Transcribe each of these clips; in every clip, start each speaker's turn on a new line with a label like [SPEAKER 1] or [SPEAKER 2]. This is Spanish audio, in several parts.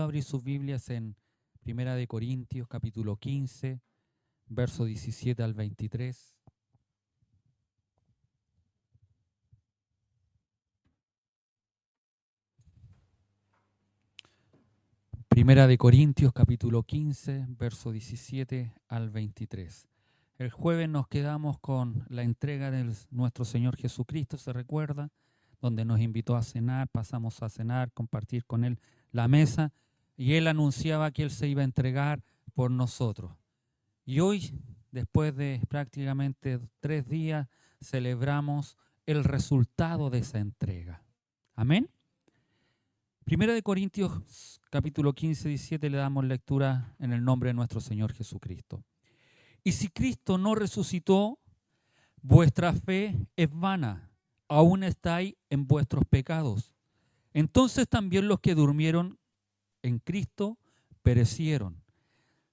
[SPEAKER 1] Abrir sus Biblias en Primera de Corintios, capítulo 15, verso 17 al 23. Primera de Corintios, capítulo 15, verso 17 al 23. El jueves nos quedamos con la entrega de nuestro Señor Jesucristo, ¿se recuerda? Donde nos invitó a cenar, pasamos a cenar, compartir con Él la mesa, y Él anunciaba que Él se iba a entregar por nosotros. Y hoy, después de prácticamente 3 días, celebramos el resultado de esa entrega. Amén. Primera de Corintios, capítulo 15, 17, le damos lectura en el nombre de nuestro Señor Jesucristo. Y si Cristo no resucitó, vuestra fe es vana, aún estáis en vuestros pecados. Entonces también los que durmieron en Cristo perecieron.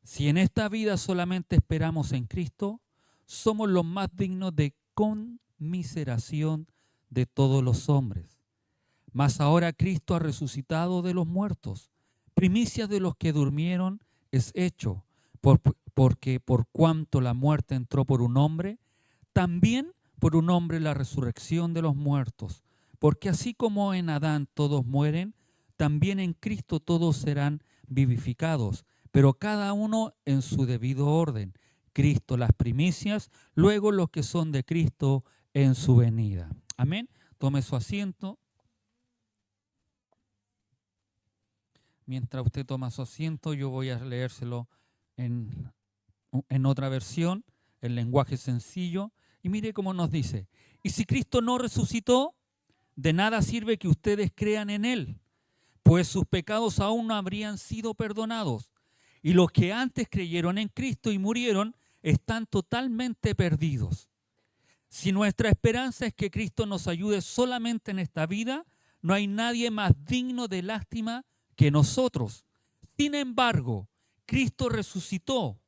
[SPEAKER 1] Si en esta vida solamente esperamos en Cristo, somos los más dignos de conmiseración de todos los hombres. Mas ahora Cristo ha resucitado de los muertos. Primicia de los que durmieron es hecho, porque por cuanto la muerte entró por un hombre, también por un hombre la resurrección de los muertos. Porque así como en Adán todos mueren, también en Cristo todos serán vivificados, pero cada uno en su debido orden. Cristo las primicias, luego los que son de Cristo en su venida. Amén. Tome su asiento. Mientras usted toma su asiento, yo voy a leérselo en otra versión, el lenguaje sencillo. Y mire cómo nos dice: y si Cristo no resucitó, de nada sirve que ustedes crean en Él, pues sus pecados aún no habrían sido perdonados. Y los que antes creyeron en Cristo y murieron están totalmente perdidos. Si nuestra esperanza es que Cristo nos ayude solamente en esta vida, no hay nadie más digno de lástima que nosotros. Sin embargo, Cristo resucitó.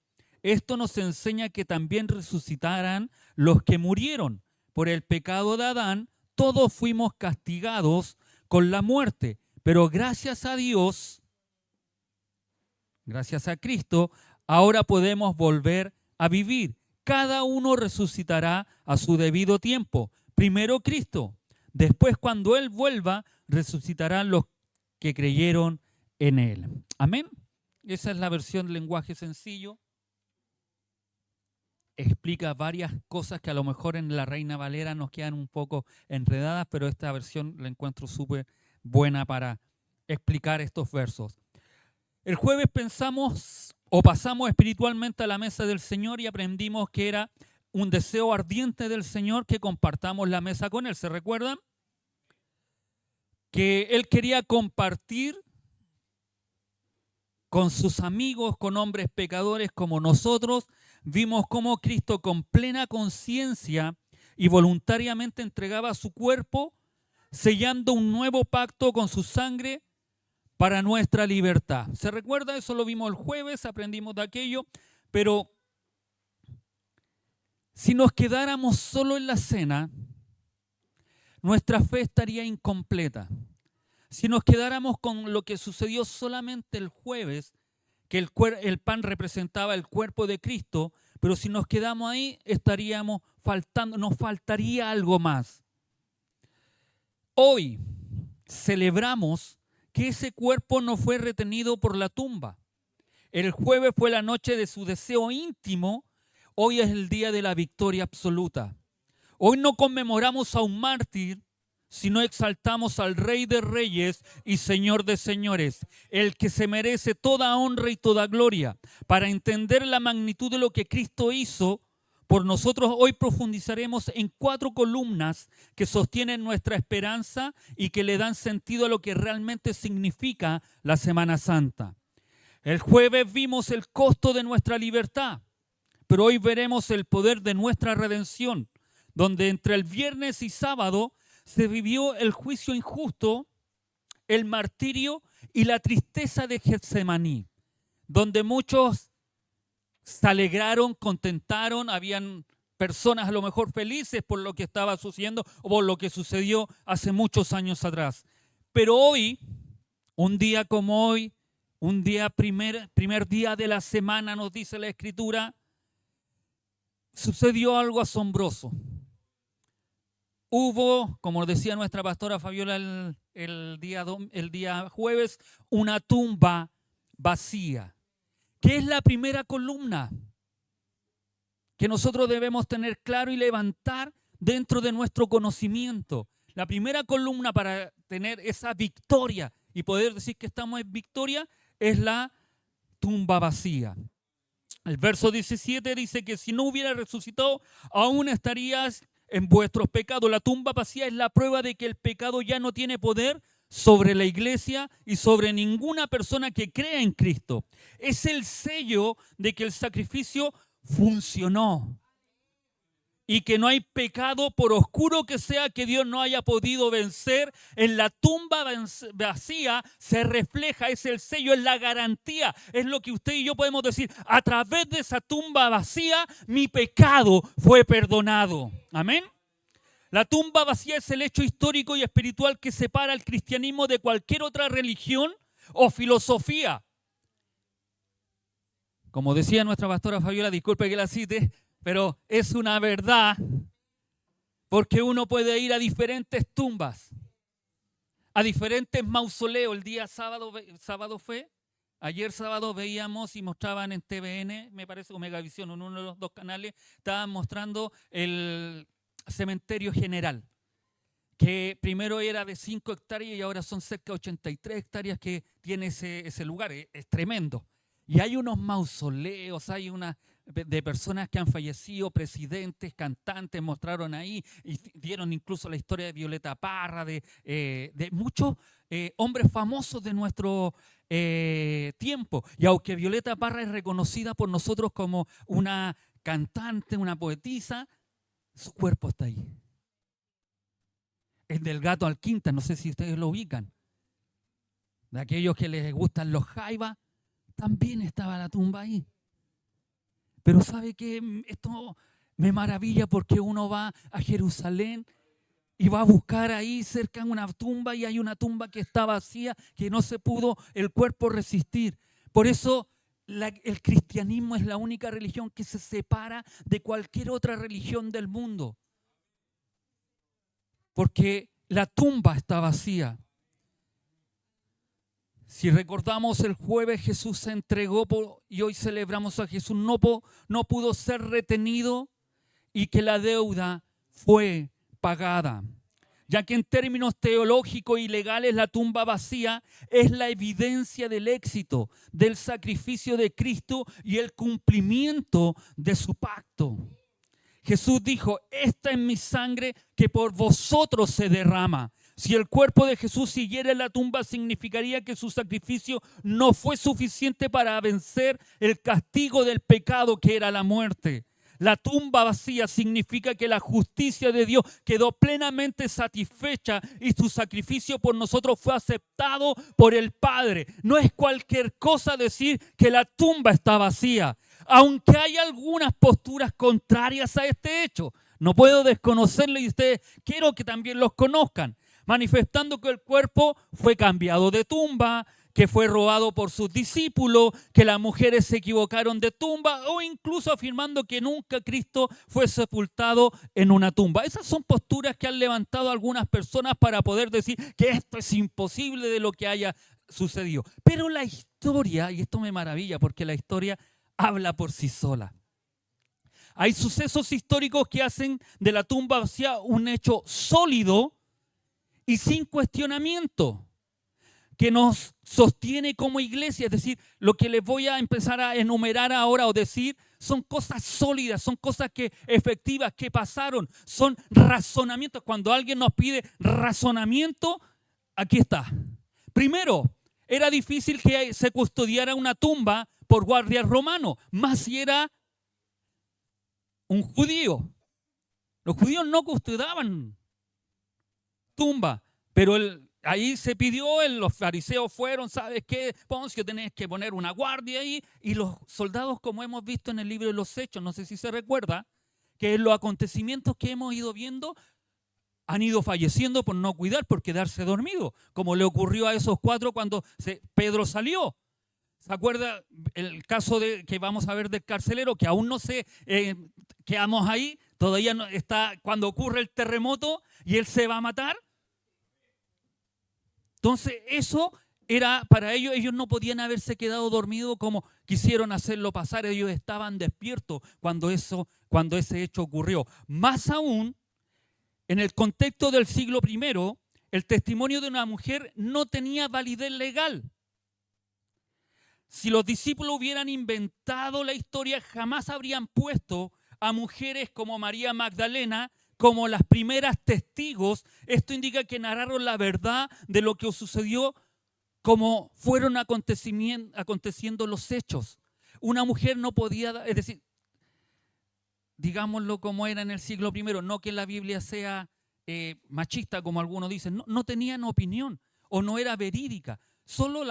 [SPEAKER 1] Esto nos enseña que también resucitarán los que murieron. Por el pecado de Adán, todos fuimos castigados con la muerte, pero gracias a Dios, gracias a Cristo, ahora podemos volver a vivir. Cada uno resucitará a su debido tiempo. Primero Cristo, después cuando Él vuelva, resucitarán los que creyeron en Él. Amén. Esa es la versión del lenguaje sencillo. Explica varias cosas que a lo mejor en la Reina Valera nos quedan un poco enredadas, pero esta versión la encuentro súper buena para explicar estos versos. El jueves pasamos espiritualmente a la mesa del Señor y aprendimos que era un deseo ardiente del Señor que compartamos la mesa con Él. ¿Se recuerdan? Que Él quería compartir con sus amigos, con hombres pecadores como nosotros. Vimos cómo Cristo con plena conciencia y voluntariamente entregaba su cuerpo, sellando un nuevo pacto con su sangre para nuestra libertad. ¿Se recuerda? Eso lo vimos el jueves, aprendimos de aquello, pero si nos quedáramos solo en la cena, nuestra fe estaría incompleta. Si nos quedáramos con lo que sucedió solamente el jueves, que el pan representaba el cuerpo de Cristo, pero si nos quedamos ahí, estaríamos faltando, nos faltaría algo más. Hoy celebramos que ese cuerpo no fue retenido por la tumba. El jueves fue la noche de su deseo íntimo, hoy es el día de la victoria absoluta. Hoy no conmemoramos a un mártir, sino exaltamos al Rey de Reyes y Señor de Señores, el que se merece toda honra y toda gloria. Para entender la magnitud de lo que Cristo hizo por nosotros, hoy profundizaremos en 4 columnas que sostienen nuestra esperanza y que le dan sentido a lo que realmente significa la Semana Santa. El jueves vimos el costo de nuestra libertad, pero hoy veremos el poder de nuestra redención, donde entre el viernes y sábado se vivió el juicio injusto, el martirio y la tristeza de Getsemaní, donde muchos se alegraron, contentaron, habían personas a lo mejor felices por lo que estaba sucediendo o por lo que sucedió hace muchos años atrás. Pero hoy, un día como hoy, Un día, primer día de la semana, nos dice la Escritura, sucedió algo asombroso. Hubo, como decía nuestra pastora Fabiola el día jueves, una tumba vacía. ¿Qué es la primera columna que nosotros debemos tener claro y levantar dentro de nuestro conocimiento? La primera columna para tener esa victoria y poder decir que estamos en victoria es la tumba vacía. El verso 17 dice que si no hubiera resucitado, aún estarías en vuestros pecados. La tumba vacía es la prueba de que el pecado ya no tiene poder sobre la iglesia y sobre ninguna persona que crea en Cristo. Es el sello de que el sacrificio funcionó y que no hay pecado, por oscuro que sea, que Dios no haya podido vencer. En la tumba vacía se refleja, es el sello, es la garantía, es lo que usted y yo podemos decir: a través de esa tumba vacía mi pecado fue perdonado. Amén. La tumba vacía es el hecho histórico y espiritual que separa el cristianismo de cualquier otra religión o filosofía. Como decía nuestra pastora Fabiola, disculpe que la cite, pero es una verdad, porque uno puede ir a diferentes tumbas, a diferentes mausoleos. El día sábado fue, ayer sábado veíamos y mostraban en TVN, me parece, o Megavisión, en uno de los dos canales, estaban mostrando el cementerio general, que primero era de 5 hectáreas y ahora son cerca de 83 hectáreas que tiene ese lugar. Es tremendo. Y hay unos mausoleos, hay una de personas que han fallecido, presidentes, cantantes, mostraron ahí y dieron incluso la historia de Violeta Parra, de muchos hombres famosos de nuestro tiempo. Y aunque Violeta Parra es reconocida por nosotros como una cantante, una poetisa, su cuerpo está ahí. Es del Gato Alquinta, no sé si ustedes lo ubican. De aquellos que les gustan los jaivas, también estaba la tumba ahí. Pero ¿sabe qué? Esto me maravilla, porque uno va a Jerusalén y va a buscar ahí cerca una tumba, y hay una tumba que está vacía, que no se pudo el cuerpo resistir. Por eso el cristianismo es la única religión que se separa de cualquier otra religión del mundo. Porque la tumba está vacía. Si recordamos, el jueves Jesús se entregó y hoy celebramos a Jesús. No pudo ser retenido y que la deuda fue pagada. Ya que en términos teológicos y legales la tumba vacía es la evidencia del éxito, del sacrificio de Cristo y el cumplimiento de su pacto. Jesús dijo: esta es mi sangre que por vosotros se derrama. Si el cuerpo de Jesús siguiera en la tumba, significaría que su sacrificio no fue suficiente para vencer el castigo del pecado, que era la muerte. La tumba vacía significa que la justicia de Dios quedó plenamente satisfecha y su sacrificio por nosotros fue aceptado por el Padre. No es cualquier cosa decir que la tumba está vacía, aunque hay algunas posturas contrarias a este hecho. No puedo desconocerlo y ustedes quiero que también los conozcan, manifestando que el cuerpo fue cambiado de tumba, que fue robado por sus discípulos, que las mujeres se equivocaron de tumba, o incluso afirmando que nunca Cristo fue sepultado en una tumba. Esas son posturas que han levantado algunas personas para poder decir que esto es imposible de lo que haya sucedido. Pero la historia, y esto me maravilla porque la historia habla por sí sola. Hay sucesos históricos que hacen de la tumba vacía un hecho sólido y sin cuestionamiento, que nos sostiene como iglesia. Es decir, lo que les voy a empezar a enumerar ahora o decir son cosas sólidas, son cosas efectivas, que pasaron, son razonamientos. Cuando alguien nos pide razonamiento, aquí está. Primero, era difícil que se custodiara una tumba por guardias romanos, más si era un judío. Los judíos no custodiaban tumba, pero ahí se pidió, los fariseos fueron: ¿sabes qué, Poncio? Tenés que poner una guardia ahí. Y los soldados, como hemos visto en el libro de los Hechos, no sé si se recuerda, que los acontecimientos que hemos ido viendo han ido falleciendo por no cuidar, por quedarse dormido, como le ocurrió a esos 4 cuando Pedro salió. ¿Se acuerda el caso que vamos a ver del carcelero, que aún no sé, quedamos ahí, todavía no está cuando ocurre el terremoto y él se va a matar? Entonces eso era para ellos no podían haberse quedado dormidos como quisieron hacerlo pasar, ellos estaban despiertos cuando ese hecho ocurrió. Más aún, en el contexto del siglo I, el testimonio de una mujer no tenía validez legal. Si los discípulos hubieran inventado la historia, jamás habrían puesto a mujeres como María Magdalena como las primeras testigos. Esto indica que narraron la verdad de lo que sucedió, como fueron aconteciendo los hechos. Una mujer no podía, es decir, digámoslo como era en el siglo I, no que la Biblia sea machista como algunos dicen, no tenían opinión o no era verídica. Solo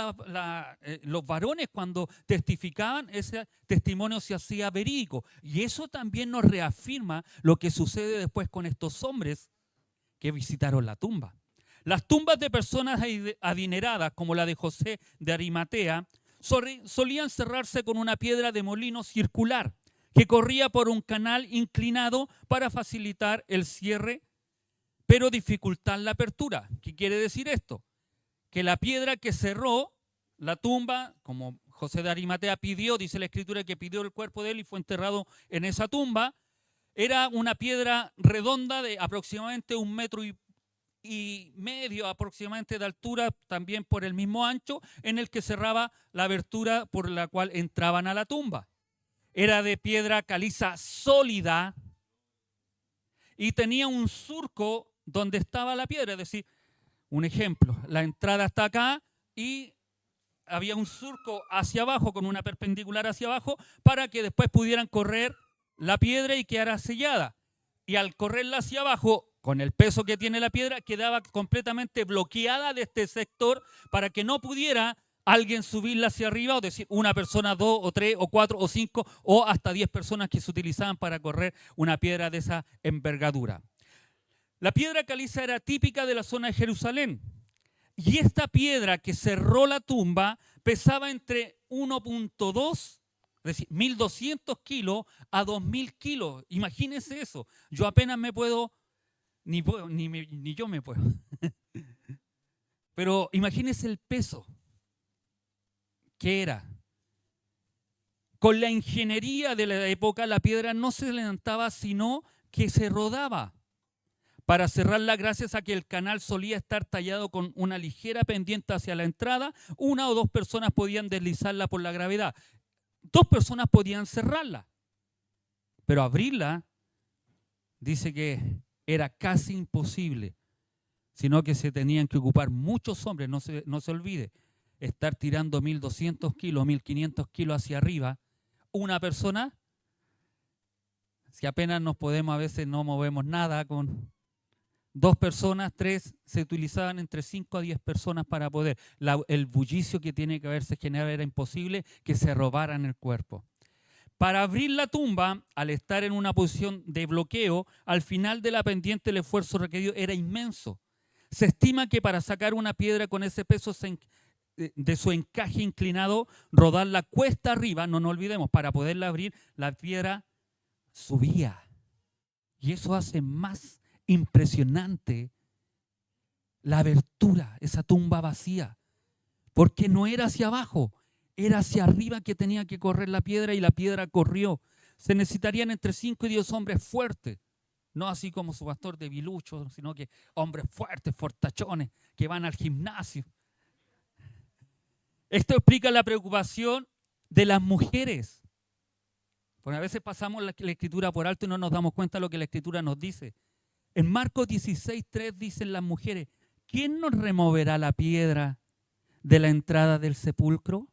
[SPEAKER 1] los varones cuando testificaban, ese testimonio se hacía verídico. Y eso también nos reafirma lo que sucede después con estos hombres que visitaron la tumba. Las tumbas de personas adineradas, como la de José de Arimatea, solían cerrarse con una piedra de molino circular que corría por un canal inclinado para facilitar el cierre, pero dificultar la apertura. ¿Qué quiere decir esto? Que la piedra que cerró la tumba, como José de Arimatea pidió, dice la Escritura que pidió el cuerpo de él y fue enterrado en esa tumba, era una piedra redonda de aproximadamente 1,5 metros aproximadamente de altura, también por el mismo ancho, en el que cerraba la abertura por la cual entraban a la tumba. Era de piedra caliza sólida y tenía un surco donde estaba la piedra, es decir, un ejemplo, la entrada está acá y había un surco hacia abajo con una perpendicular hacia abajo para que después pudieran correr la piedra y quedara sellada. Y al correrla hacia abajo, con el peso que tiene la piedra, quedaba completamente bloqueada de este sector para que no pudiera alguien subirla hacia arriba, o decir una persona, 2 o 3 o 4 o 5 o hasta 10 personas que se utilizaban para correr una piedra de esa envergadura. La piedra caliza era típica de la zona de Jerusalén. Y esta piedra que cerró la tumba pesaba entre 1,2, es decir, 1.200 kilos a 2.000 kilos. Imagínense eso. Yo apenas me puedo, ni yo me puedo. Pero imagínense el peso que era. Con la ingeniería de la época, la piedra no se levantaba, sino que se rodaba. Para cerrarla, gracias a que el canal solía estar tallado con una ligera pendiente hacia la entrada, 1 o 2 personas podían deslizarla por la gravedad. 2 personas podían cerrarla, pero abrirla, dice que era casi imposible, sino que se tenían que ocupar muchos hombres. No se olvide, estar tirando 1.200 kilos, 1.500 kilos hacia arriba, una persona, si apenas nos podemos, a veces no movemos nada con 2 personas, 3, se utilizaban entre 5 a 10 personas para poder. El bullicio que tiene que haberse generado era imposible que se robaran el cuerpo. Para abrir la tumba, al estar en una posición de bloqueo, al final de la pendiente el esfuerzo requerido era inmenso. Se estima que para sacar una piedra con ese peso de su encaje inclinado, rodarla cuesta arriba, no nos olvidemos, para poderla abrir, la piedra subía. Y eso hace más impresionante la abertura, esa tumba vacía, porque no era hacia abajo, era hacia arriba que tenía que correr la piedra y la piedra corrió. Se necesitarían entre 5 y 10 hombres fuertes, no así como su pastor de Bilucho, sino que hombres fuertes, fortachones, que van al gimnasio. Esto explica la preocupación de las mujeres. Porque a veces pasamos la Escritura por alto y no nos damos cuenta de lo que la Escritura nos dice. En Marcos 16:3 dicen las mujeres, ¿quién nos removerá la piedra de la entrada del sepulcro?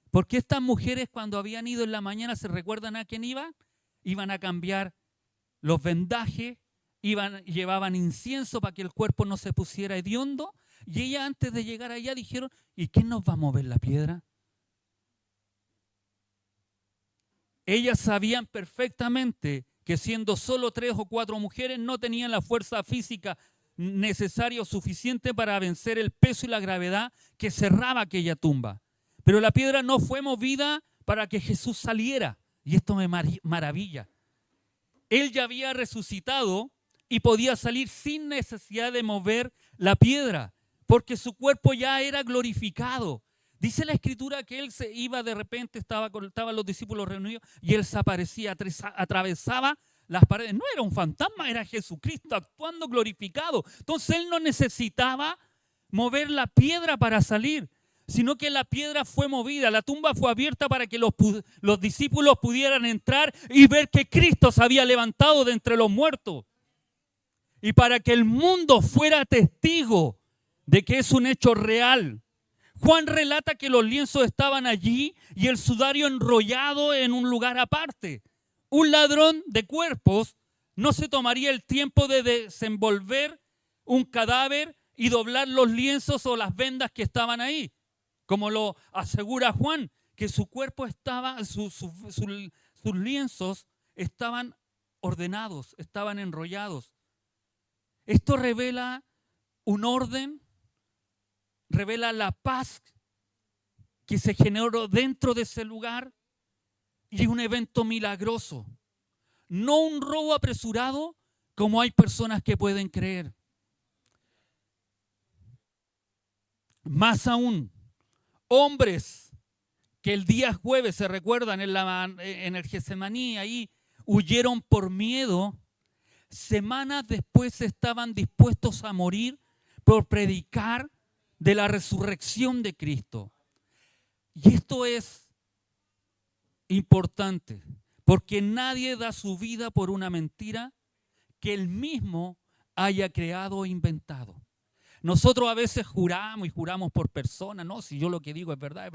[SPEAKER 1] Porque estas mujeres cuando habían ido en la mañana, ¿se recuerdan a quién iban? Iban a cambiar los vendajes, llevaban incienso para que el cuerpo no se pusiera hediondo, y ellas antes de llegar allá dijeron, ¿y quién nos va a mover la piedra? Ellas sabían perfectamente que siendo solo 3 o 4 mujeres no tenían la fuerza física necesaria o suficiente para vencer el peso y la gravedad que cerraba aquella tumba. Pero la piedra no fue movida para que Jesús saliera. Y esto me maravilla. Él ya había resucitado y podía salir sin necesidad de mover la piedra, porque su cuerpo ya era glorificado. Dice la Escritura que él se iba de repente, estaban los discípulos reunidos y él se aparecía, atravesaba las paredes. No era un fantasma, era Jesucristo actuando glorificado. Entonces él no necesitaba mover la piedra para salir, sino que la piedra fue movida, la tumba fue abierta para que los discípulos pudieran entrar y ver que Cristo se había levantado de entre los muertos. Y para que el mundo fuera testigo de que es un hecho real. Juan relata que los lienzos estaban allí y el sudario enrollado en un lugar aparte. Un ladrón de cuerpos no se tomaría el tiempo de desenvolver un cadáver y doblar los lienzos o las vendas que estaban ahí. Como lo asegura Juan, que su cuerpo estaba, sus lienzos estaban ordenados, estaban enrollados. Esto revela un orden, revela la paz que se generó dentro de ese lugar y un evento milagroso. No un robo apresurado como hay personas que pueden creer. Más aún, hombres que el día jueves, se recuerdan, en el Getsemaní, ahí huyeron por miedo, semanas después estaban dispuestos a morir por predicar de la resurrección de Cristo. Y esto es importante, porque nadie da su vida por una mentira que él mismo haya creado o inventado. Nosotros a veces juramos y juramos por personas, no, si yo lo que digo es verdad,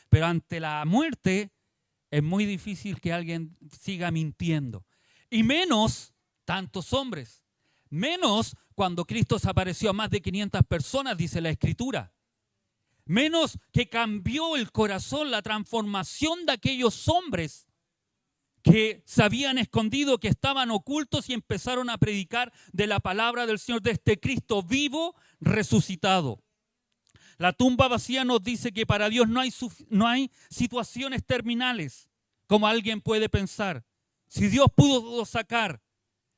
[SPEAKER 1] pero ante la muerte es muy difícil que alguien siga mintiendo. Y menos tantos hombres, menos cuando Cristo se apareció a más de 500 personas, dice la Escritura. Menos que cambió el corazón, la transformación de aquellos hombres que se habían escondido, que estaban ocultos y empezaron a predicar de la palabra del Señor, de este Cristo vivo, resucitado. La tumba vacía nos dice que para Dios no hay situaciones terminales, como alguien puede pensar. Si Dios pudo sacar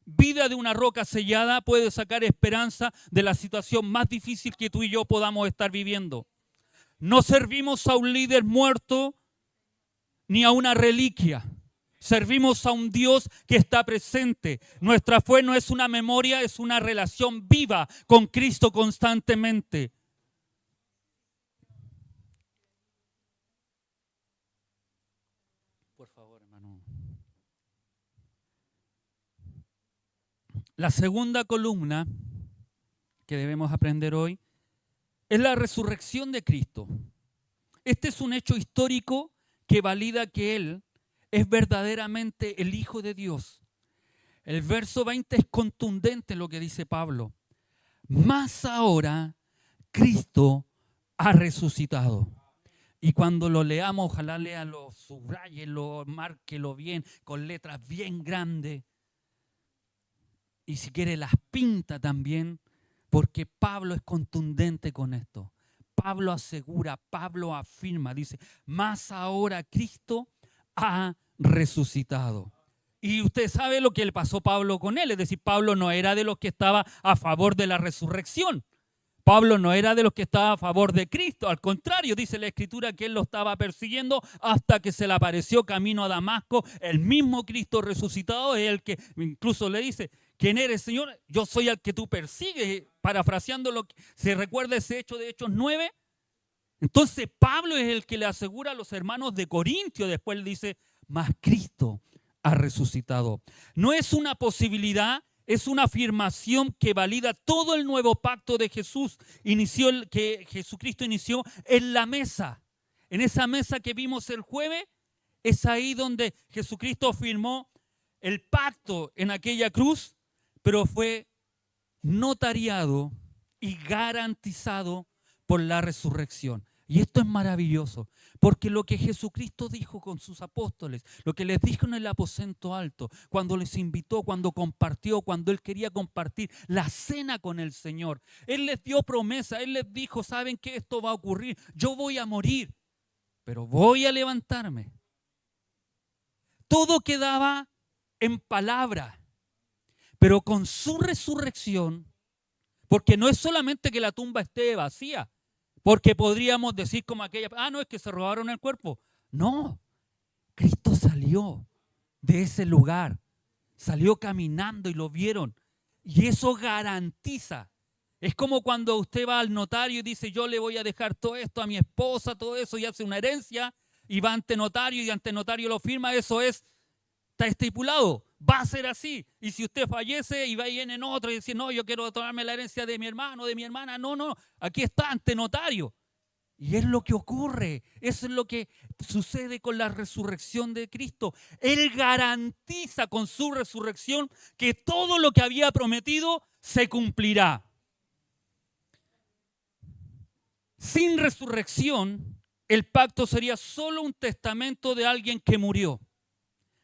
[SPEAKER 1] vida de una roca sellada, puede sacar esperanza de la situación más difícil que tú y yo podamos estar viviendo. No servimos a un líder muerto ni a una reliquia. Servimos a un Dios que está presente. Nuestra fe no es una memoria, es una relación viva con Cristo constantemente. Por favor, hermano. La segunda columna que debemos aprender hoy es la resurrección de Cristo. Este es un hecho histórico que valida que Él es verdaderamente el Hijo de Dios. El verso 20 es contundente en lo que dice Pablo. Más ahora Cristo ha resucitado. Y cuando lo leamos, ojalá léalo, subrayelo, márquelo bien, con letras bien grandes. Y si quiere las pinta también, porque Pablo es contundente con esto. Pablo asegura, Pablo afirma, dice, más ahora Cristo ha resucitado. Y usted sabe lo que le pasó a Pablo con él, es decir, Pablo no era de los que estaba a favor de la resurrección. Pablo no era de los que estaba a favor de Cristo, al contrario, dice la Escritura que él lo estaba persiguiendo hasta que se le apareció camino a Damasco, el mismo Cristo resucitado es el que incluso le dice, ¿quién eres, Señor? Yo soy el que tú persigues, parafraseando lo que se recuerda ese hecho de Hechos 9. Entonces Pablo es el que le asegura a los hermanos de Corintio, después le dice, mas Cristo ha resucitado. No es una posibilidad, es una afirmación que valida todo el nuevo pacto de Jesús, que Jesucristo inició en la mesa. En esa mesa que vimos el jueves, es ahí donde Jesucristo firmó el pacto en aquella cruz, pero fue notariado y garantizado por la resurrección. Y esto es maravilloso, porque lo que Jesucristo dijo con sus apóstoles, lo que les dijo en el aposento alto, cuando les invitó, cuando compartió, cuando Él quería compartir la cena con el Señor, Él les dio promesa, Él les dijo, ¿saben qué? Esto va a ocurrir, yo voy a morir. pero voy a levantarme. Todo quedaba en palabra, pero con su resurrección, porque no es solamente que la tumba esté vacía, porque podríamos decir como aquella, no, es que se robaron el cuerpo. No, Cristo salió de ese lugar, salió caminando y lo vieron. Y eso garantiza. Es como cuando usted va al notario y dice, yo le voy a dejar todo esto a mi esposa, todo eso, y hace una herencia, y va ante notario y ante notario lo firma, eso está estipulado, va a ser así. Y si usted fallece y va y viene en otro y dice, no, yo quiero tomarme la herencia de mi hermano, de mi hermana, no, aquí está ante notario. Y es lo que ocurre, eso es lo que sucede con la resurrección de Cristo. Él garantiza con su resurrección que todo lo que había prometido se cumplirá. Sin resurrección, el pacto sería solo un testamento de alguien que murió.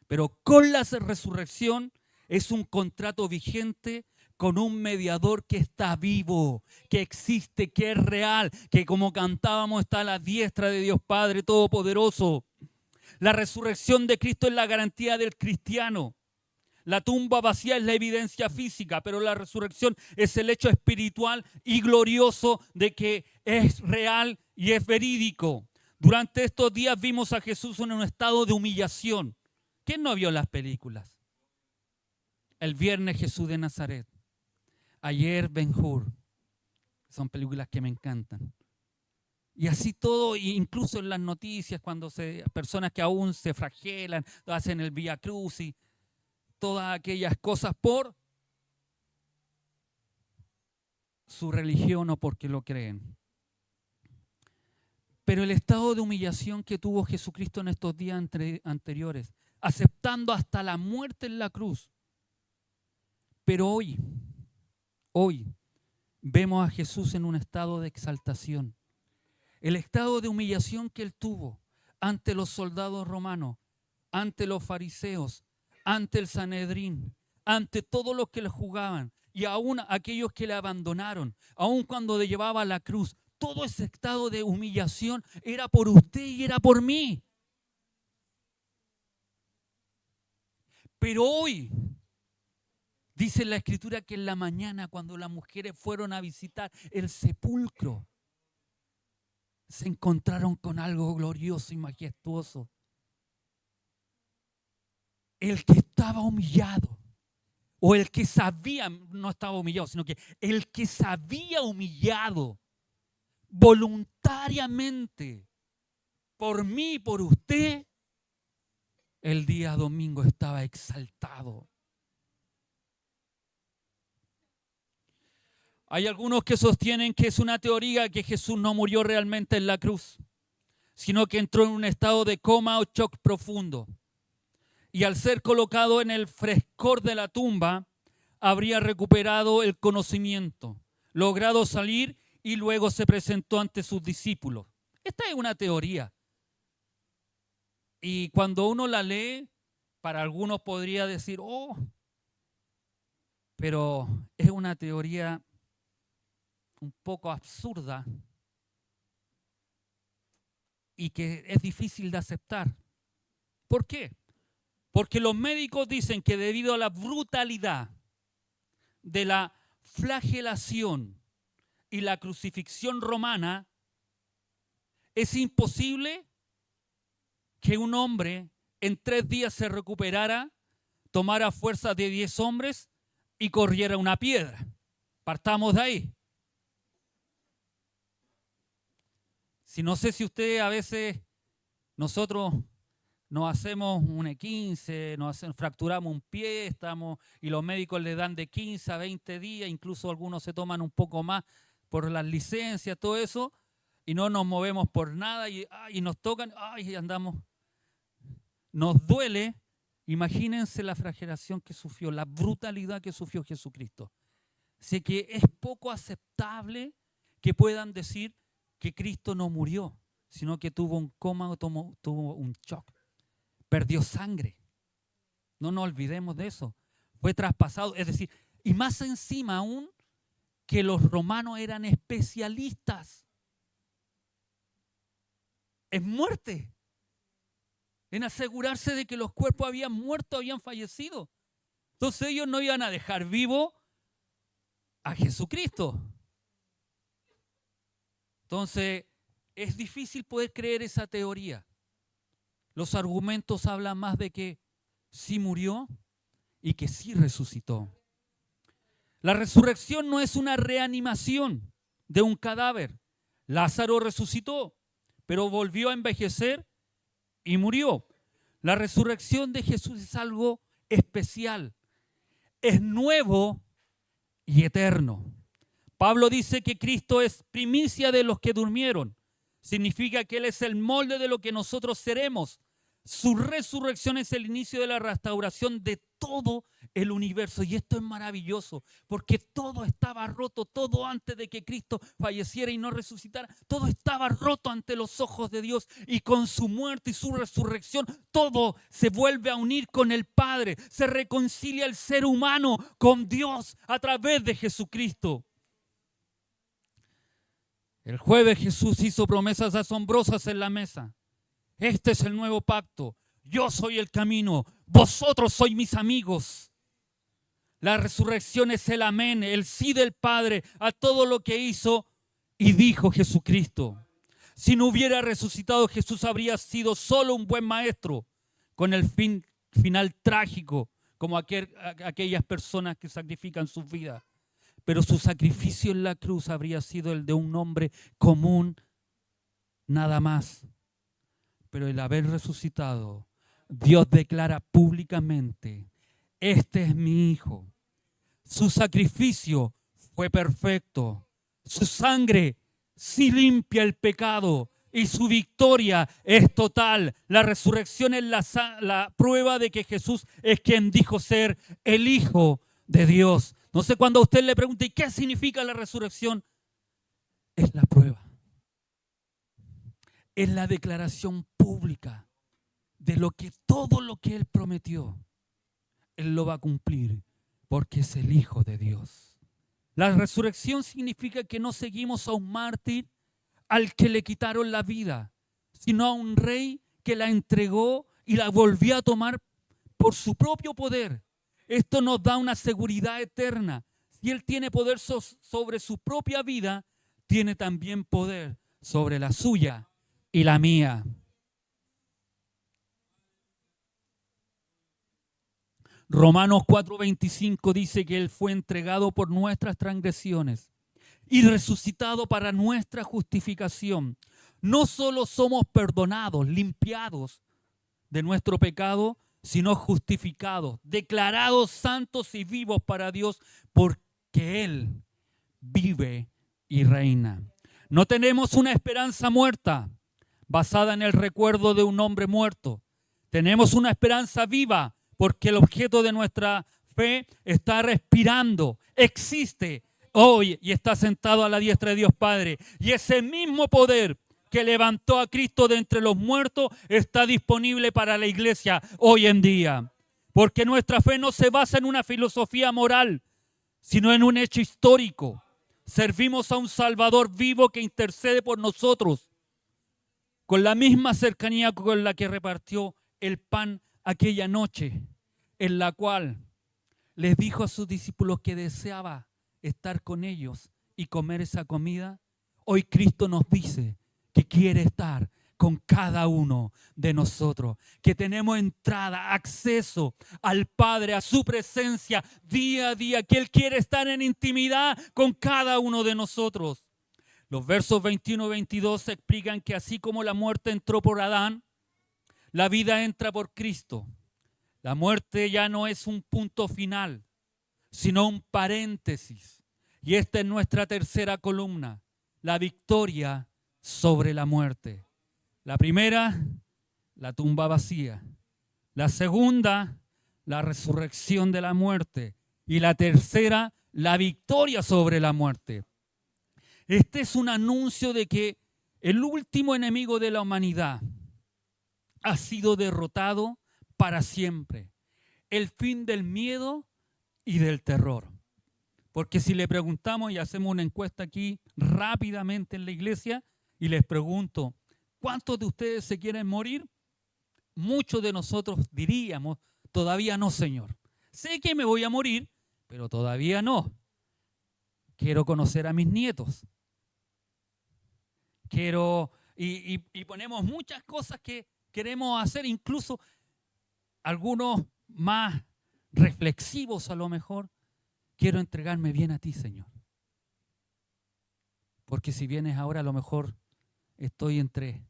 [SPEAKER 1] Pero con la resurrección es un contrato vigente con un mediador que está vivo, que existe, que es real, que como cantábamos está a la diestra de Dios Padre Todopoderoso. La resurrección de Cristo es la garantía del cristiano. La tumba vacía es la evidencia física, pero la resurrección es el hecho espiritual y glorioso de que es real y es verídico. Durante estos días vimos a Jesús en un estado de humillación. ¿Quién no vio las películas? El viernes Jesús de Nazaret. Ayer Ben-Hur. Son películas que me encantan. Y así todo, incluso en las noticias, cuando personas que aún se flagelan, hacen el Vía Crucis, todas aquellas cosas por su religión o porque lo creen. Pero el estado de humillación que tuvo Jesucristo en estos días anteriores, aceptando hasta la muerte en la cruz. Pero hoy vemos a Jesús en un estado de exaltación. El estado de humillación que él tuvo ante los soldados romanos, ante los fariseos, ante el Sanedrín, ante todos los que le juzgaban y aún aquellos que le abandonaron, aún cuando le llevaba a la cruz. Todo ese estado de humillación era por usted y era por mí. Pero hoy, dice la Escritura que en la mañana, cuando las mujeres fueron a visitar el sepulcro, se encontraron con algo glorioso y majestuoso. El que estaba humillado, o el que sabía, no estaba humillado, sino que el que se había humillado voluntariamente por mí y por usted, el día domingo estaba exaltado. Hay algunos que sostienen que es una teoría que Jesús no murió realmente en la cruz, sino que entró en un estado de coma o shock profundo. Y al ser colocado en el frescor de la tumba, habría recuperado el conocimiento, logrado salir y luego se presentó ante sus discípulos. Esta es una teoría. Y cuando uno la lee, para algunos podría decir, pero es una teoría un poco absurda y que es difícil de aceptar. ¿Por qué? Porque los médicos dicen que debido a la brutalidad de la flagelación y la crucifixión romana, es imposible que un hombre en 3 días se recuperara, tomara fuerza de 10 hombres y corriera una piedra. Partamos de ahí. Si no sé si usted a veces, nosotros nos hacemos un E15, fracturamos un pie, y los médicos le dan de 15 a 20 días, incluso algunos se toman un poco más por las licencias, todo eso, y no nos movemos por nada y nos tocan, y andamos. Nos duele. Imagínense la flagelación que sufrió, la brutalidad que sufrió Jesucristo. Así que es poco aceptable que puedan decir que Cristo no murió, sino que tuvo un coma o tuvo un shock. Perdió sangre. No nos olvidemos de eso. Fue traspasado, es decir, y más encima aún que los romanos eran especialistas es muerte. En asegurarse de que los cuerpos habían muerto, habían fallecido. Entonces ellos no iban a dejar vivo a Jesucristo. Entonces es difícil poder creer esa teoría. Los argumentos hablan más de que sí murió y que sí resucitó. La resurrección no es una reanimación de un cadáver. Lázaro resucitó, pero volvió a envejecer y murió. La resurrección de Jesús es algo especial. Es nuevo y eterno. Pablo dice que Cristo es primicia de los que durmieron. Significa que Él es el molde de lo que nosotros seremos. Su resurrección es el inicio de la restauración de todo el universo. Y esto es maravilloso, porque todo estaba roto, todo antes de que Cristo falleciera y no resucitara. Todo estaba roto ante los ojos de Dios. Y con su muerte y su resurrección, todo se vuelve a unir con el Padre. Se reconcilia el ser humano con Dios a través de Jesucristo. El jueves Jesús hizo promesas asombrosas en la mesa. Este es el nuevo pacto. Yo soy el camino. Vosotros sois mis amigos. La resurrección es el amén, el sí del Padre a todo lo que hizo y dijo Jesucristo. Si no hubiera resucitado, Jesús habría sido solo un buen maestro, con el final trágico, como aquellas personas que sacrifican sus vidas. Pero su sacrificio en la cruz habría sido el de un hombre común, nada más. Pero el haber resucitado, Dios declara públicamente, este es mi Hijo. Su sacrificio fue perfecto. Su sangre sí limpia el pecado y su victoria es total. La resurrección es la prueba de que Jesús es quien dijo ser el Hijo de Dios. No sé, cuando a usted le pregunte, ¿y qué significa la resurrección? Es la prueba. Es la declaración pública de todo lo que Él prometió. Él lo va a cumplir porque es el Hijo de Dios. La resurrección significa que no seguimos a un mártir al que le quitaron la vida, sino a un rey que la entregó y la volvió a tomar por su propio poder. Esto nos da una seguridad eterna. Si Él tiene poder sobre su propia vida, tiene también poder sobre la suya y la mía. Romanos 4:25 dice que Él fue entregado por nuestras transgresiones y resucitado para nuestra justificación. No solo somos perdonados, limpiados de nuestro pecado, sino justificados, declarados santos y vivos para Dios, porque Él vive y reina. No tenemos una esperanza muerta basada en el recuerdo de un hombre muerto. Tenemos una esperanza viva porque el objeto de nuestra fe está respirando, existe hoy y está sentado a la diestra de Dios Padre. Y ese mismo poder que levantó a Cristo de entre los muertos está disponible para la iglesia hoy en día. Porque nuestra fe no se basa en una filosofía moral, sino en un hecho histórico. Servimos a un Salvador vivo que intercede por nosotros, con la misma cercanía con la que repartió el pan aquella noche, en la cual les dijo a sus discípulos que deseaba estar con ellos y comer esa comida. Hoy Cristo nos dice que quiere estar con cada uno de nosotros, que tenemos entrada, acceso al Padre, a su presencia día a día, que Él quiere estar en intimidad con cada uno de nosotros. Los versos 21 y 22 explican que así como la muerte entró por Adán, la vida entra por Cristo. La muerte ya no es un punto final, sino un paréntesis. Y esta es nuestra tercera columna, la victoria sobre la muerte. La primera, la tumba vacía. La segunda, la resurrección de la muerte. Y la tercera, la victoria sobre la muerte. Este es un anuncio de que el último enemigo de la humanidad ha sido derrotado para siempre. El fin del miedo y del terror. Porque si le preguntamos y hacemos una encuesta aquí rápidamente en la iglesia y les pregunto, ¿Cuántos de ustedes se quieren morir? Muchos de nosotros diríamos, todavía no, Señor. Sé que me voy a morir, pero todavía no. Quiero conocer a mis nietos. Y ponemos muchas cosas que queremos hacer, incluso algunos más reflexivos a lo mejor. Quiero entregarme bien a ti, Señor. Porque si vienes ahora, a lo mejor estoy entre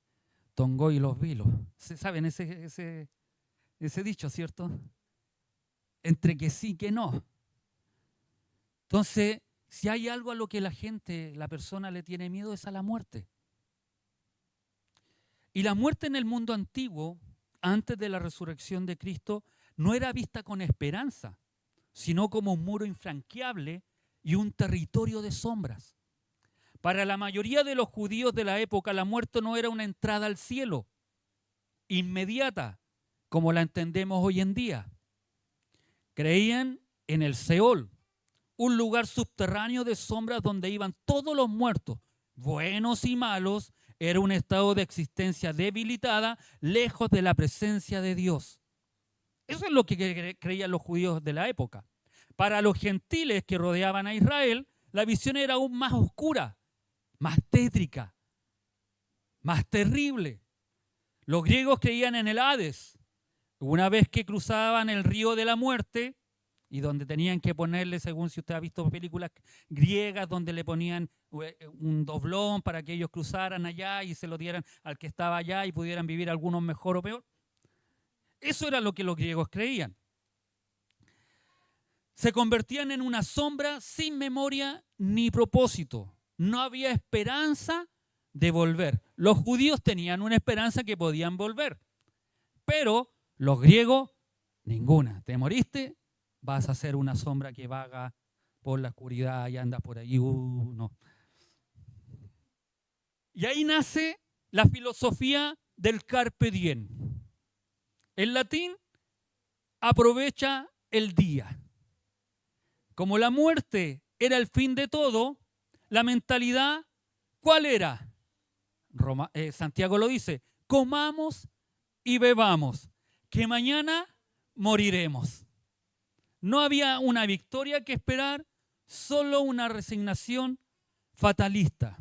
[SPEAKER 1] Tongoy y los Vilos. ¿Saben ese dicho, cierto? Entre que sí, que no. Entonces, si hay algo a lo que la persona le tiene miedo, es a la muerte. Y la muerte en el mundo antiguo, antes de la resurrección de Cristo, no era vista con esperanza, sino como un muro infranqueable y un territorio de sombras. Para la mayoría de los judíos de la época, la muerte no era una entrada al cielo inmediata, como la entendemos hoy en día. Creían en el Seol, un lugar subterráneo de sombras donde iban todos los muertos, buenos y malos. Era un estado de existencia debilitada, lejos de la presencia de Dios. Eso es lo que creían los judíos de la época. Para los gentiles que rodeaban a Israel, la visión era aún más oscura, más tétrica, más terrible. Los griegos creían en el Hades. Una vez que cruzaban el río de la muerte, y donde tenían que ponerle, según si usted ha visto películas griegas, donde le ponían un doblón para que ellos cruzaran allá y se lo dieran al que estaba allá y pudieran vivir algunos mejor o peor. Eso era lo que los griegos creían. Se convertían en una sombra sin memoria ni propósito. No había esperanza de volver. Los judíos tenían una esperanza que podían volver, pero los griegos, ninguna. Te moriste, vas a ser una sombra que vaga por la oscuridad y anda por ahí. No. Y ahí nace la filosofía del carpe diem. En latín, aprovecha el día. Como la muerte era el fin de todo, la mentalidad, ¿cuál era? Santiago lo dice, comamos y bebamos, que mañana moriremos. No había una victoria que esperar, solo una resignación fatalista.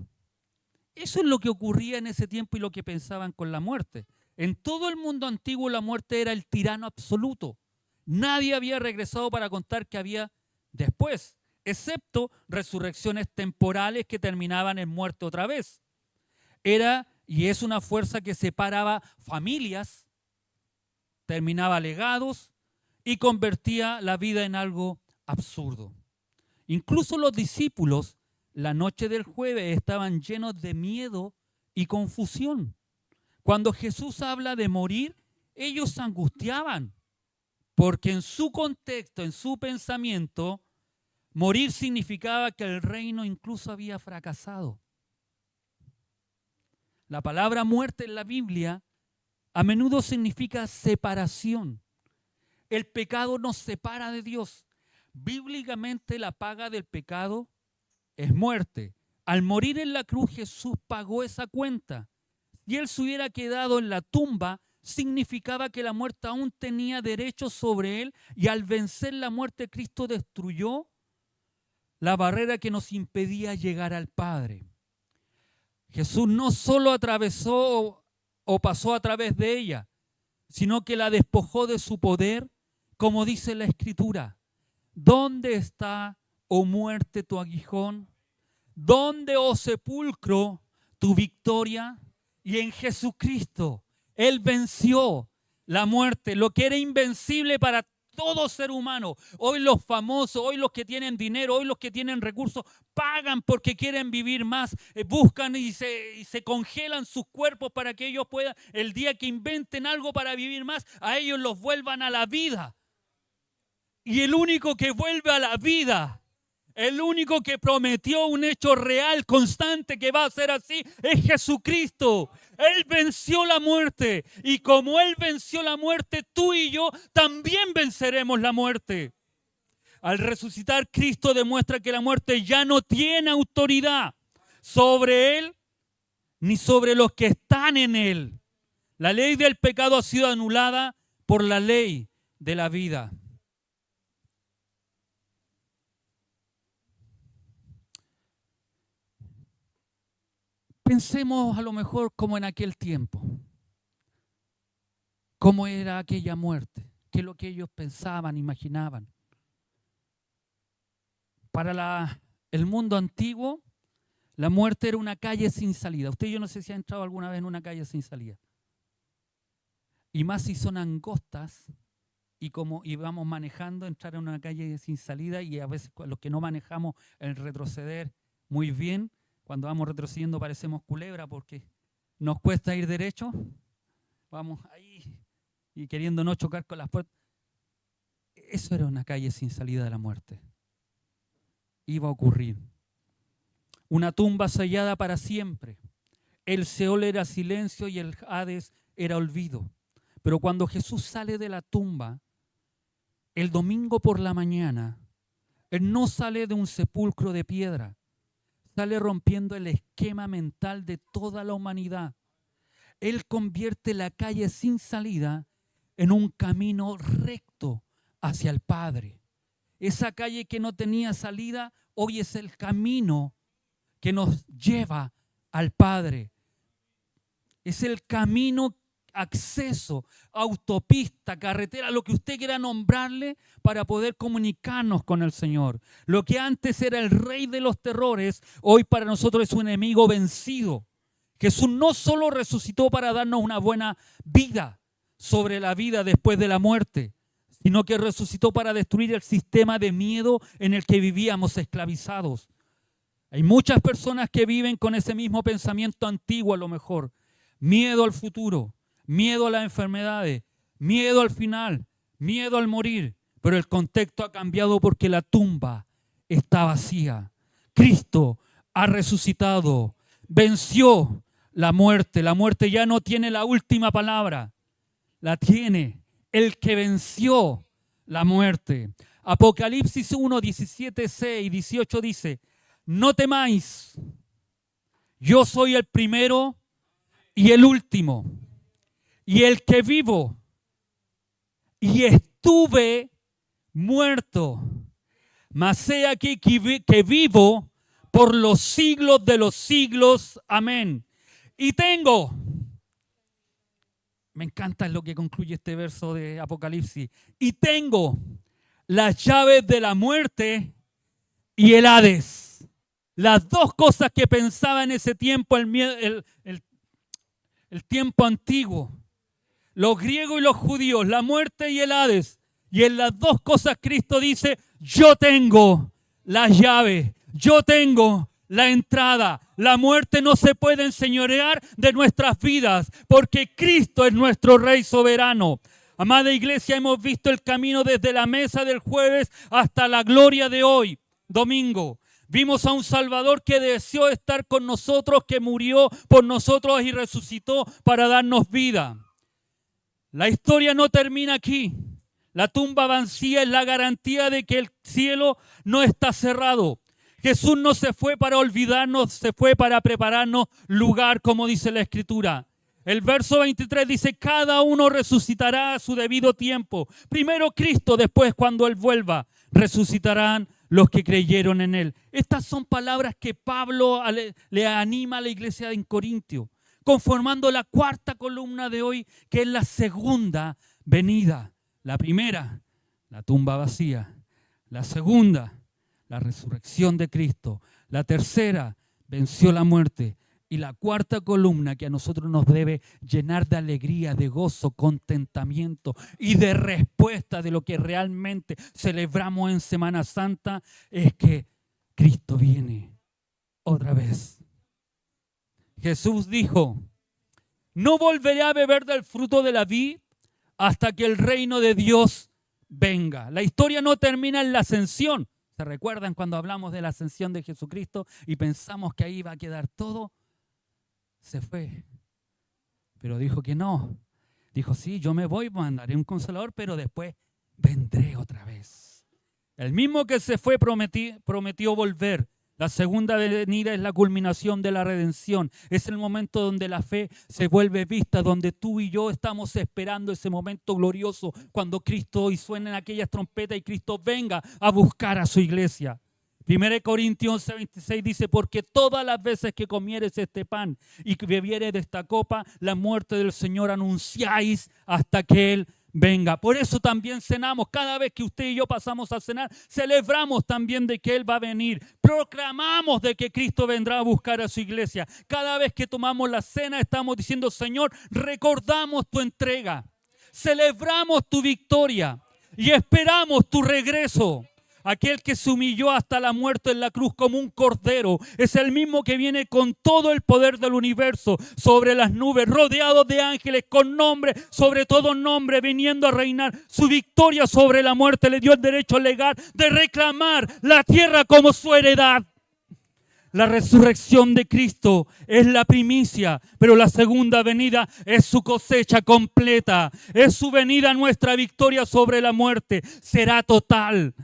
[SPEAKER 1] Eso es lo que ocurría en ese tiempo y lo que pensaban con la muerte. En todo el mundo antiguo la muerte era el tirano absoluto. Nadie había regresado para contar que había después, excepto resurrecciones temporales que terminaban en muerte otra vez. Era y es una fuerza que separaba familias, terminaba legados y convertía la vida en algo absurdo. Incluso los discípulos, la noche del jueves, estaban llenos de miedo y confusión. Cuando Jesús habla de morir, ellos se angustiaban, porque en su contexto, en su pensamiento, morir significaba que el reino incluso había fracasado. La palabra muerte en la Biblia a menudo significa separación. El pecado nos separa de Dios. Bíblicamente la paga del pecado es muerte. Al morir en la cruz Jesús pagó esa cuenta. Si Él se hubiera quedado en la tumba, significaba que la muerte aún tenía derecho sobre Él, y al vencer la muerte Cristo destruyó la barrera que nos impedía llegar al Padre. Jesús no solo atravesó o pasó a través de ella, sino que la despojó de su poder, como dice la Escritura. ¿Dónde está, oh muerte, tu aguijón? ¿Dónde, oh sepulcro, tu victoria? Y en Jesucristo, Él venció la muerte, lo que era invencible para todo ser humano. Hoy los famosos, hoy los que tienen dinero, hoy los que tienen recursos, pagan porque quieren vivir más, buscan y se congelan sus cuerpos para que ellos puedan, el día que inventen algo para vivir más, a ellos los vuelvan a la vida. Y el único que vuelve a la vida, el único que prometió un hecho real, constante, que va a ser así, es Jesucristo. Él venció la muerte. Y como Él venció la muerte, tú y yo también venceremos la muerte. Al resucitar, Cristo demuestra que la muerte ya no tiene autoridad sobre Él ni sobre los que están en él. La ley del pecado ha sido anulada por la ley de la vida. Pensemos a lo mejor como en aquel tiempo, cómo era aquella muerte, qué es lo que ellos pensaban, imaginaban. Para el mundo antiguo, la muerte era una calle sin salida. Usted, yo no sé si ha entrado alguna vez en una calle sin salida. Y más si son angostas y como íbamos manejando, entrar en una calle sin salida, y a veces los que no manejamos el retroceder muy bien, cuando vamos retrocediendo parecemos culebra porque nos cuesta ir derecho. Vamos ahí y queriendo no chocar con las puertas. Eso era una calle sin salida de la muerte. Iba a ocurrir. Una tumba sellada para siempre. El Seol era silencio y el Hades era olvido. Pero cuando Jesús sale de la tumba, el domingo por la mañana, Él no sale de un sepulcro de piedra, sale rompiendo el esquema mental de toda la humanidad. Él convierte la calle sin salida en un camino recto hacia el Padre. Esa calle que no tenía salida, hoy es el camino que nos lleva al Padre. Es el camino, acceso, autopista, carretera, lo que usted quiera nombrarle, para poder comunicarnos con el Señor. Lo que antes era el rey de los terrores, hoy para nosotros es un enemigo vencido. Jesús no solo resucitó para darnos una buena vida sobre la vida después de la muerte, sino que resucitó para destruir el sistema de miedo en el que vivíamos esclavizados. Hay muchas personas que viven con ese mismo pensamiento antiguo a lo mejor. Miedo al futuro, miedo a las enfermedades, miedo al final, miedo al morir. Pero el contexto ha cambiado porque la tumba está vacía. Cristo ha resucitado, venció la muerte. La muerte ya no tiene la última palabra, la tiene el que venció la muerte. Apocalipsis 1, 17, 6, 18 dice: no temáis, yo soy el primero y el último, y el que vivo, y estuve muerto, mas he aquí que vivo por los siglos de los siglos. Amén. Y tengo, me encanta lo que concluye este verso de Apocalipsis, y tengo las llaves de la muerte y el Hades. Las dos cosas que pensaba en ese tiempo, el tiempo antiguo, los griegos y los judíos, la muerte y el Hades. Y en las dos cosas Cristo dice: yo tengo las llaves, yo tengo la entrada. La muerte no se puede enseñorear de nuestras vidas, porque Cristo es nuestro Rey soberano. Amada iglesia, hemos visto el camino desde la mesa del jueves hasta la gloria de hoy, domingo. Vimos a un Salvador que deseó estar con nosotros, que murió por nosotros y resucitó para darnos vida. La historia no termina aquí. La tumba vacía es la garantía de que el cielo no está cerrado. Jesús no se fue para olvidarnos, se fue para prepararnos lugar, como dice la Escritura. El verso 23 dice: cada uno resucitará a su debido tiempo. Primero Cristo, después cuando Él vuelva, resucitarán los que creyeron en Él. Estas son palabras que Pablo le anima a la iglesia en Corintio, conformando la cuarta columna de hoy, que es la segunda venida. La primera, la tumba vacía. La segunda, la resurrección de Cristo. La tercera, venció la muerte. Y la cuarta columna, que a nosotros nos debe llenar de alegría, de gozo, contentamiento y de respuesta de lo que realmente celebramos en Semana Santa, es que Cristo viene otra vez. Jesús dijo: no volveré a beber del fruto de la vid hasta que el reino de Dios venga. La historia no termina en la ascensión. ¿Se recuerdan cuando hablamos de la ascensión de Jesucristo y pensamos que ahí va a quedar todo? Se fue, pero dijo que no. Dijo: sí, yo me voy, mandaré un consolador, pero después vendré otra vez. El mismo que se fue prometió volver La segunda venida es la culminación de la redención. Es el momento donde la fe se vuelve vista, donde tú y yo estamos esperando ese momento glorioso cuando Cristo y suenen aquellas trompetas y Cristo venga a buscar a su iglesia. 1 Corintios 11:26 dice, porque todas las veces que comieres este pan y que bebieres de esta copa, la muerte del Señor anunciáis hasta que Él venga. Por eso también cenamos. Cada vez que usted y yo pasamos a cenar, celebramos también de que Él va a venir. Proclamamos de que Cristo vendrá a buscar a su iglesia. Cada vez que tomamos la cena, estamos diciendo, Señor, recordamos tu entrega. Celebramos tu victoria y esperamos tu regreso. Aquel que se humilló hasta la muerte en la cruz como un cordero es el mismo que viene con todo el poder del universo sobre las nubes, rodeado de ángeles, con nombre, sobre todo nombre, viniendo a reinar. Su victoria sobre la muerte le dio el derecho legal de reclamar la tierra como su heredad. La resurrección de Cristo es la primicia, pero la segunda venida es su cosecha completa. Es su venida, nuestra victoria sobre la muerte. Será total.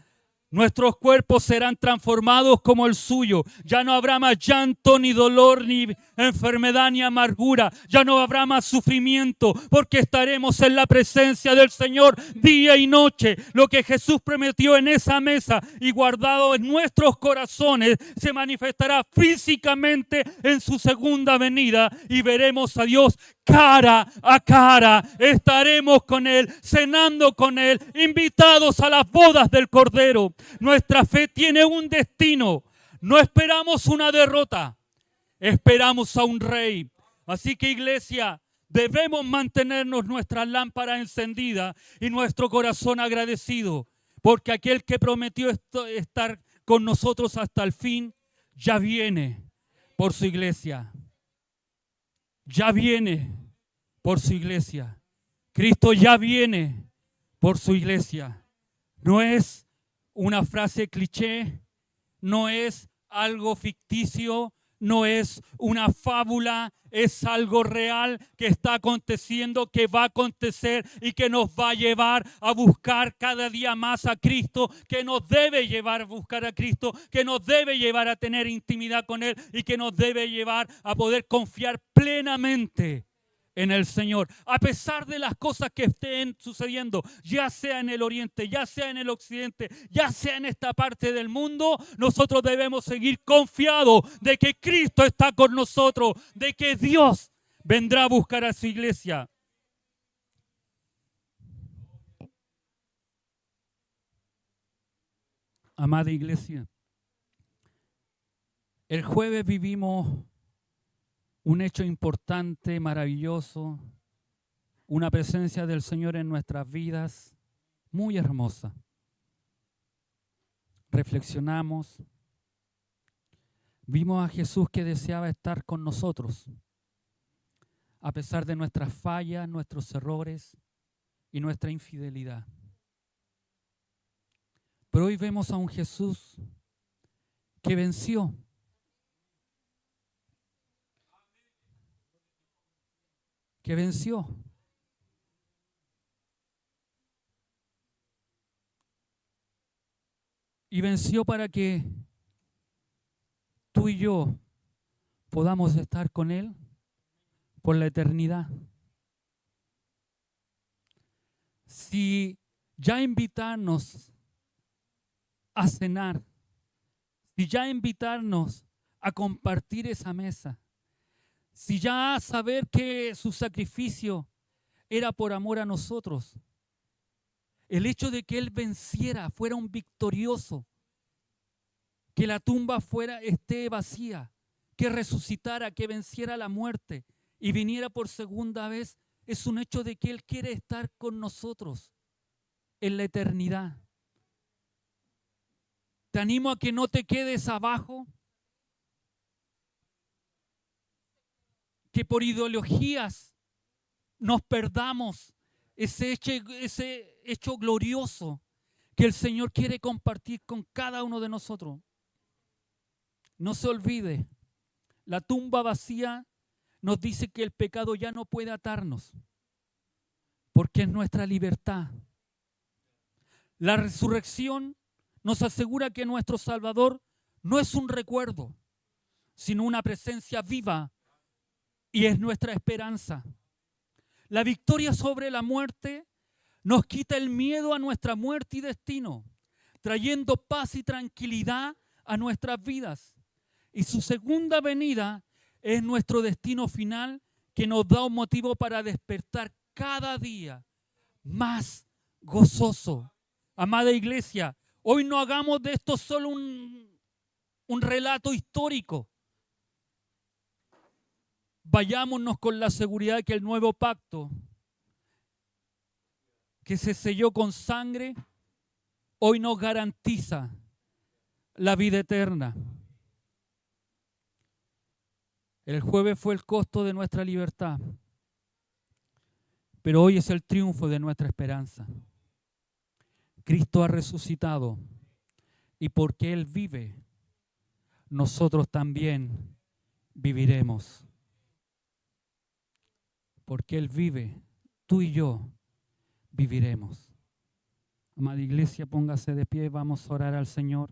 [SPEAKER 1] Nuestros cuerpos serán transformados como el suyo. Ya no habrá más llanto, ni dolor, ni enfermedad, ni amargura. Ya no habrá más sufrimiento, porque estaremos en la presencia del Señor día y noche. Lo que Jesús prometió en esa mesa y guardado en nuestros corazones se manifestará físicamente en su segunda venida y veremos a Dios cara a cara. Estaremos con Él, cenando con Él, invitados a las bodas del Cordero. Nuestra fe tiene un destino. No esperamos una derrota, esperamos a un rey. Así que, iglesia, debemos mantenernos nuestra lámpara encendida y nuestro corazón agradecido, porque aquel que prometió estar con nosotros hasta el fin, ya viene por su iglesia. Ya viene por su iglesia. Cristo ya viene por su iglesia. No es una frase cliché, no es algo ficticio, no es una fábula, es algo real que está aconteciendo, que va a acontecer y que nos va a llevar a buscar cada día más a Cristo, que nos debe llevar a buscar a Cristo, que nos debe llevar a tener intimidad con Él y que nos debe llevar a poder confiar plenamente en el Señor. A pesar de las cosas que estén sucediendo, ya sea en el oriente, ya sea en el occidente, ya sea en esta parte del mundo, nosotros debemos seguir confiados de que Cristo está con nosotros, de que Dios vendrá a buscar a su iglesia. Amada iglesia, el jueves vivimos un hecho importante, maravilloso, una presencia del Señor en nuestras vidas muy hermosa. Reflexionamos, vimos a Jesús que deseaba estar con nosotros, a pesar de nuestras fallas, nuestros errores y nuestra infidelidad. Pero hoy vemos a un Jesús que venció. Que venció. Y venció para que tú y yo podamos estar con Él por la eternidad. Si ya invitarnos a cenar, si ya invitarnos a compartir esa mesa, si ya saber que su sacrificio era por amor a nosotros, el hecho de que Él venciera, fuera un victorioso, que la tumba esté vacía, que resucitara, que venciera la muerte y viniera por segunda vez, es un hecho de que Él quiere estar con nosotros en la eternidad. Te animo a que no te quedes abajo, que por ideologías nos perdamos ese hecho glorioso que el Señor quiere compartir con cada uno de nosotros. No se olvide, la tumba vacía nos dice que el pecado ya no puede atarnos, porque es nuestra libertad. La resurrección nos asegura que nuestro Salvador no es un recuerdo, sino una presencia viva y es nuestra esperanza. La victoria sobre la muerte nos quita el miedo a nuestra muerte y destino, trayendo paz y tranquilidad a nuestras vidas. Y su segunda venida es nuestro destino final, que nos da un motivo para despertar cada día más gozoso. Amada iglesia, hoy no hagamos de esto solo un relato histórico. Vayámonos con la seguridad de que el nuevo pacto que se selló con sangre hoy nos garantiza la vida eterna. El jueves fue el costo de nuestra libertad, pero hoy es el triunfo de nuestra esperanza. Cristo ha resucitado y porque Él vive, nosotros también viviremos. Porque Él vive, tú y yo viviremos. Amada iglesia, póngase de pie, vamos a orar al Señor.